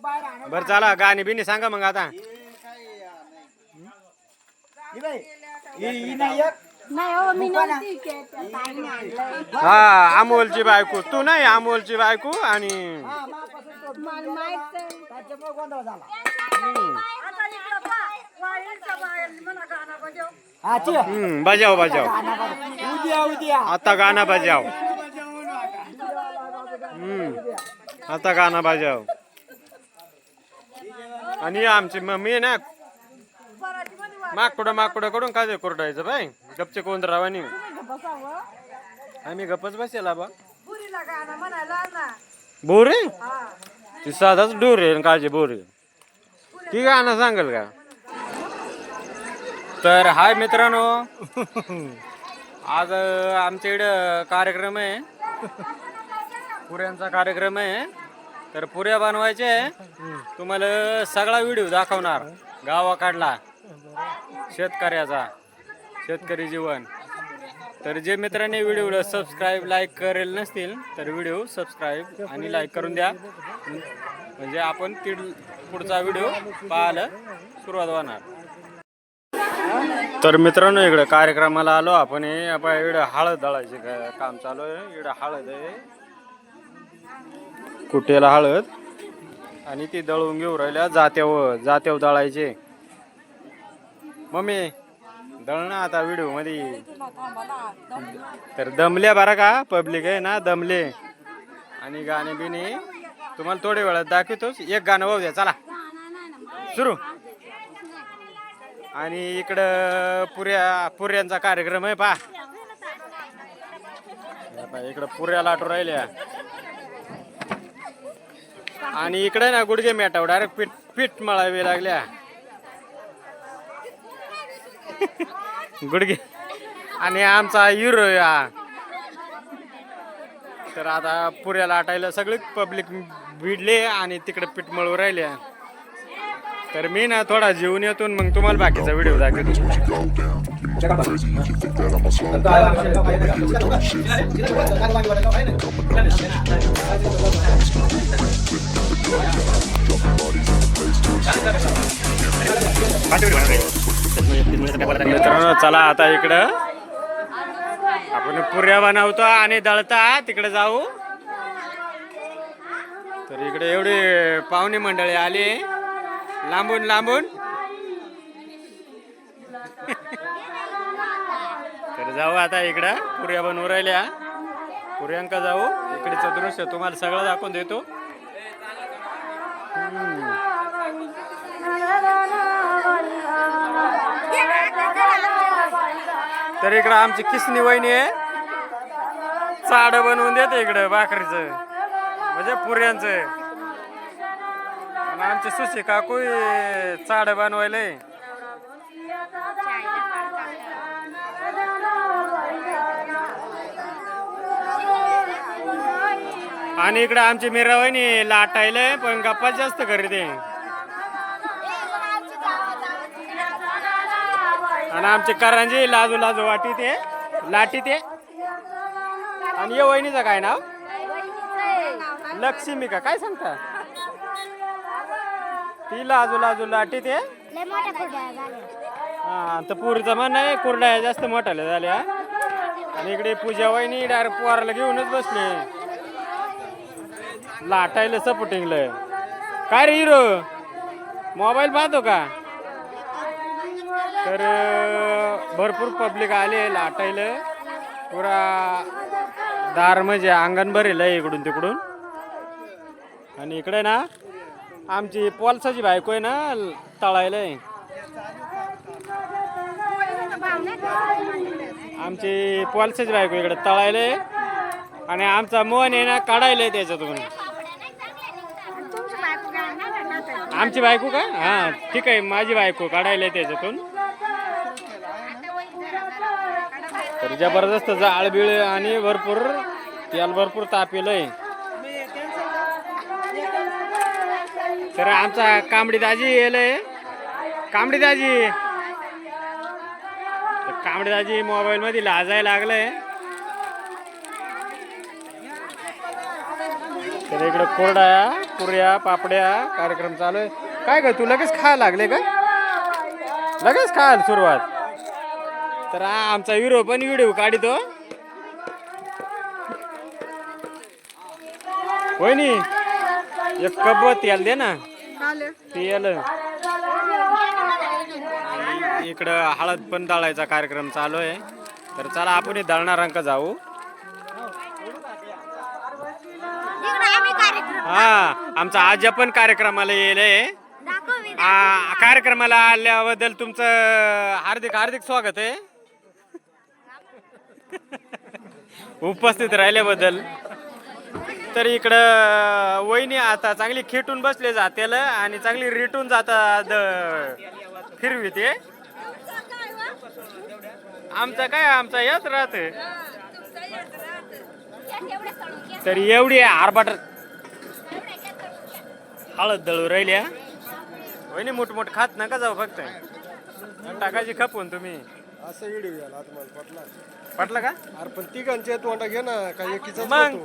बरं चला गाणी बिनी सांगा मग आता. नाही हो मी नव्हती की त्या ताईने आणलंय. हा अमोलची बायको तू नाही, अमोलची बायको आणि मला माहित आहे. बजाव बजाव आता गाणं बजाव. आता गाणं बजाव. आणि आमची मम्मी आहे ना माकडं कडून काय कोरडायचं बाय गपचे कोण रावानी. आम्ही गपच बसेला बा. बोरे ती साधाच डोर आहे काळजी बोरे ती गाणं सांगेल का. तर हाय मित्रांनो आज आमच्या इकडं कार्यक्रम आहे, पुऱ्यांचा कार्यक्रम आहे. तर पुऱ्या बनवायचे तुम्हाला सगळा व्हिडिओ दाखवणार गावाकडला शेतकऱ्याचा, शेतकरी जीवन. तर जे मित्रांनी व्हिडिओला सबस्क्राईब लाईक करेल नसतील तर व्हिडिओ सबस्क्राईब आणि लाईक करून द्या, म्हणजे आपण पुढचा व्हिडिओ पाहायला सुरुवात होणार. तर मित्रांनो इकडे कार्यक्रमाला आलो आपण. इकडे हळद दळायचे काम चालू आहे. इकडे हळद आहे, कुटेला हळद, आणि ती दळून घेऊ राहिल्या जात्यावर दळायचे. मम्मी दळणं आता व्हिडिओ मध्ये. तर दमल्या बरं का, पब्लिक आहे ना दमले. आणि गाणे बिने तुम्हाला थोड्या वेळात दाखवतोच. एक गाणं वाहू द्या चला सुरू. आणि इकडं पुऱ्यांचा कार्यक्रम आहे पहा. इकडं पुऱ्या लाटू राहिल्या. आणि इकडे ना गुडघे मेटाव डायरेक्ट पीठ मळावी लागल्या गुडघे. आणि आमचा हिरो या. तर आता पुऱ्या लाटायला सगळे पब्लिक भिडले आणि तिकडे पीठ मळू राहिल्या. तर मी ना थोडा जेवून येतो मग तुम्हाला बाकीचा व्हिडिओ दाखवतो. मित्रांनो चला आता इकडं आपण पुऱ्या बनवतो आणि दळता तिकडे जाऊ. तर इकडे एवढे पाहुणे मंडळी आले लांबून लांबून. तर जाऊ आता इकडं पुऱ्या बनवू राहिल्या. पुऱ्यांका जाऊ. इकडेचं दृश्य तुम्हाला सगळं दाखवून देतो. तर इकडं आमची किसनी वहिनी आहे, चाड बनवून देते इकडं भाकरीचं म्हणजे पुऱ्यांचं. आणि आमचे सुशी काकू चाड बनवायलंय. आणि इकडं आमची मीरा वहिनी लाटायलंय पण गप्पा जास्त करते. आणि आमची करांजी लाजू लाजू वाटी ते लाटी ते. आणि या वहिनीचं काय नाव? लक्ष्मी का काय सांगता? ती लाजू लाजू लाटी ते. हा तर पुरीचं म्हण आहे कुरड्या जास्त मोठ्याला झाल्या. आणि इकडे पूजा वहिनी डायरेक्ट पोराला घेऊनच बसले लाटायला सपोर्टिंगला. काय रे हिरो मोबाईल पाहतो का? तर भरपूर पब्लिक आले लाटायला. पुरा दार म्हणजे अंगण भरेल आहे इकडून तिकडून. आणि इकडे ना आमची पोलसाची बायको आहे ना तळायला. आमची पोलसाची बायको इकडे तळायला. आणि आमचा मोहन आहे ना काढायला त्याच्यातून. आमची बायको का? हा ठीक आहे माझी बायको काढायला त्याच्यातून. तर जबरदस्त जाळ बिळ आणि भरपूर तेल भरपूर तापेलंय. तर आमचा कांबडी दाजी येलंय. कांबडी दाजी मोबाईल मध्ये लाजायला लागलंय. तर इकडे कोरडा पुऱ्या पापड्या कार्यक्रम चालू आहे. काय ग तू लगेच खायला लागले का? लगेच खायला सुरुवात. तर हा आमचा हिरो पण व्हिडिओ काढतो. वहिनी एक कप तेल दे ना. तेल इकडं हळद पण दळायचा कार्यक्रम चालू आहे. तर चला आपण दळणार अंक जाऊ. हा आमचा आज पण कार्यक्रमाला येईल. कार्यक्रमाला आल्याबद्दल तुमचं हार्दिक हार्दिक स्वागत आहे. उपस्थित राहिल्याबद्दल. तर इकडं वहिनी आता चांगली खेटून बसले जातेल आणि चांगली रिटून जातात फिरविते. आमचं काय आमचा याच राहत. तर एवढी आरबाट हळद दळू राहिल्या. वहिनी मोठमोठ खात नका जाऊ फक्त टाकायची खपून तुम्ही. असं व्हिडिओ याला तुम्हाला पटला पटलं का? अरे पण तिघांचे तोंडा घे ना काही एकीचा मग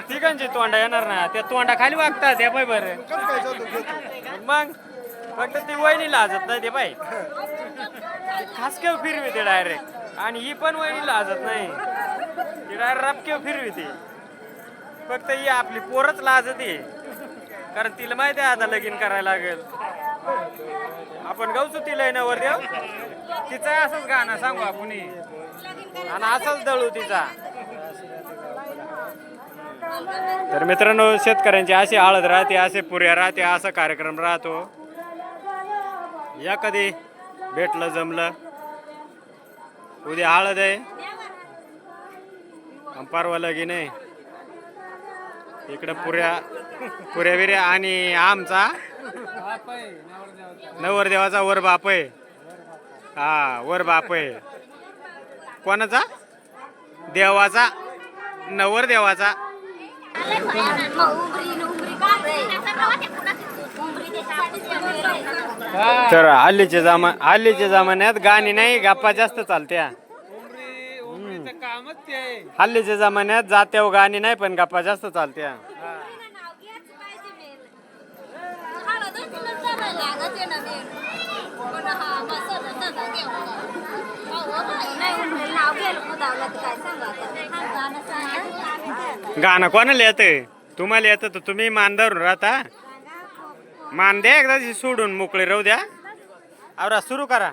तिघांची तोंडा येणार ना. त्या तोंडा खाली वागतात त्या पाय बरं. काय जातो घेतो मग फक्त ती वहिनी लाजत नाही ते पाय. खास केव फिरविते डायरेक्ट. आणि ही पण वहिनी लाजत नाही. ती डायरेक्ट रपकेव फिरविते. फक्त ही आपली पोरच लाजते. कारण तिला माहिती आहे आता लगीन करायला लागेल. आपण गावचो तिला नवर देव. तिचं असंच गाणं सांगू आपण आणि असंच दळू तिचा. तर मित्रांनो शेतकऱ्यांची अशी हळद राहते, असे पुऱ्या राहते, असा कार्यक्रम राहतो. या कधी भेटलं जमलं. उद्या हळद आहे परवा लगीन आहे. इकडे पुऱ्या बिऱ्या आणि आमचा नवरदेवाचा वर बाप आहे. हा वर बाप आहे. कोणाचा? देवाचा. नवरदेवाचा. तर हल्लीच्या जमान्यात गाणी नाही गप्पा जास्त चालत्या. हल्लीच्या जमान्यात जात्यावर गाणी नाही पण गप्पा जास्त चालत्या. गाणं कोणाला येतं? तुम्हाला येतं तर तुम्ही मान धरून राहता. मान द्या एकदा सोडून मोकळे राहू द्या. आवरा सुरू करा.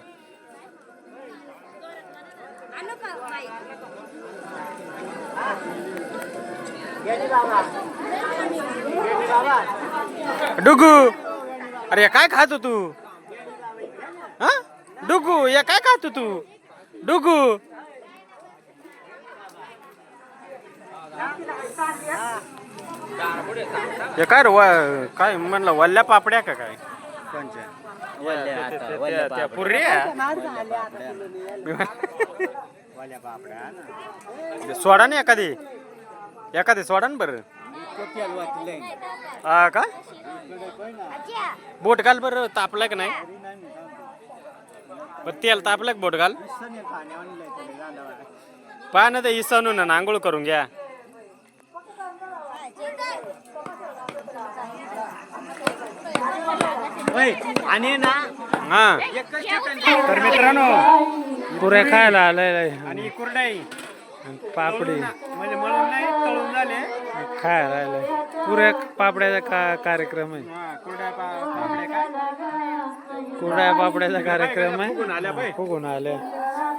डुगू अरे काय खातो तू? हा डुगू या काय खातो तू? डुगू हे काय रे काय म्हणलं वल्ल्या पापड्या का काय? सोडा ना एखादी सोडा ना बरं. हा का बोट घाल बरं. तापलं का नाही? तेल तापलं का बोट घाल. पहा ना ते इसणून ना आंघोळ करून घ्या. आणि ना हा तर मित्रांनो पुऱ्या खायला आलाय आणि कुरडाई पापडी म्हणजे मळून नाही तळून झाले खायला आलाय. पुऱ्या पापड्याचा कार्यक्रम आहे. कुरड्या पापड्याचा कार्यक्रम आहे. फुगून आल्या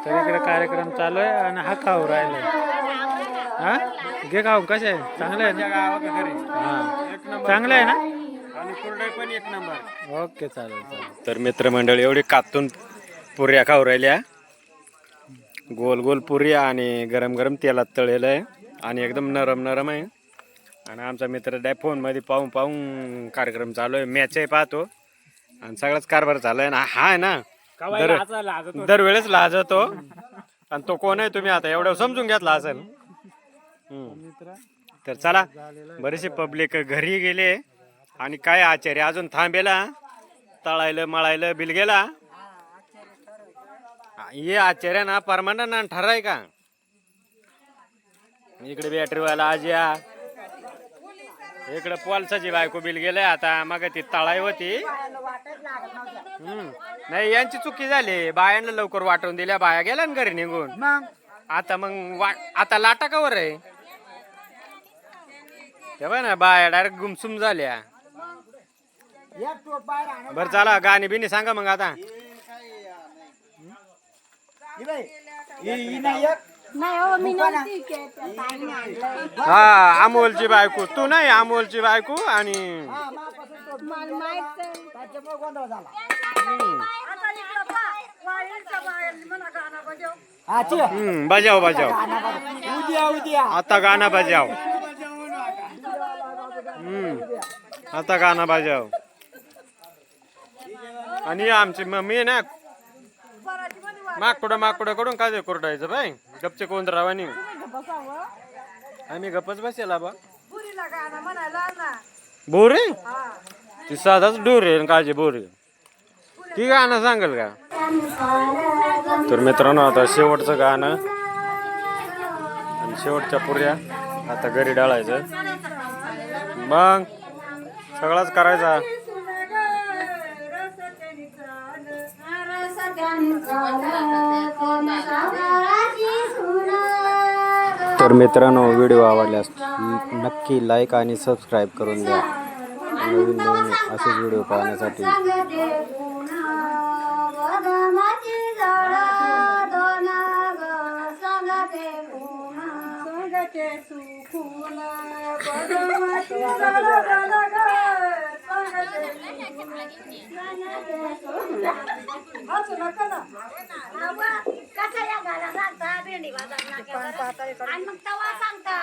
तर इकडे कार्यक्रम चालू आहे आणि हा खाऊ राहिलाय. हा घे खाऊ. कसे आहे? चांगलं आहे ना? हा चांगलं आहे ना? पण एक नंबर. ओके चालेल. तर मित्रमंडळी एवढी कातून पुऱ्या खाऊ राहिल्या. गोल गोल पुऱ्या आणि गरम गरम तेलात तळलेलं आहे आणि एकदम नरम नरम आहे. आणि आमचा मित्र डाय फोनमध्ये पाहून कार्यक्रम चालू आहे. मॅचही पाहतो आणि सगळाच कारभार चालू आहे. ना हा आहे ना दरवेळेस लाजतो. आणि तो कोण आहे तुम्ही आता एवढं समजून घेतला असेल. तर चला बरेचसे पब्लिक घरी गेले आणि काय आचार्य अजून थांबेला तळायला मळायला बिल गेला. ये आचार्य ना परमानंट ठराय का? इकडे बॅटरीवाला आज या इकडे पोलसाची बायको बिल गेले आता मग ती तळाई होती. नाही यांची चुकी झाली, बायांना लवकर वाटून दिल्या, बाया गेल्या ना घरी निघून. आता मग आता लाटा कवर आहे तेव्हा ना, बाया डायरेक्ट गुमसुम झाल्या. बर चला गाणी बिनी सांगा मग आता. नाही हो मी नव्हती की त्या ताईने आणलं. हा अमोलची बायको तू नाही, अमोलची बायको आणि मला माहित नाही. बजाव बजाव आता गाणं बजाव. आता गाणं बजाव. आणि आमची मम्मी ना माकडं कडून काय कोरडायचं बाई, गपचे कोण रावानी आम्ही गपच बसेला बा. बोरे ती साधाच डोर आहे काळजी बोरे ती गाणं सांगेल का. तर मित्रांनो आता शेवटचं गाणं आणि शेवटच्या पुऱ्या आता घरी डाळायचं, मग सगळाच करायचा. तर मित्रांनो व्हिडिओ आवडल्यास नक्की लाईक आणि सबस्क्राईब करून द्या नवीन नवीन असेच व्हिडिओ पाहण्यासाठी. कसा या गाला सांगता भेंडी बाजार आणि मग तवा सांगता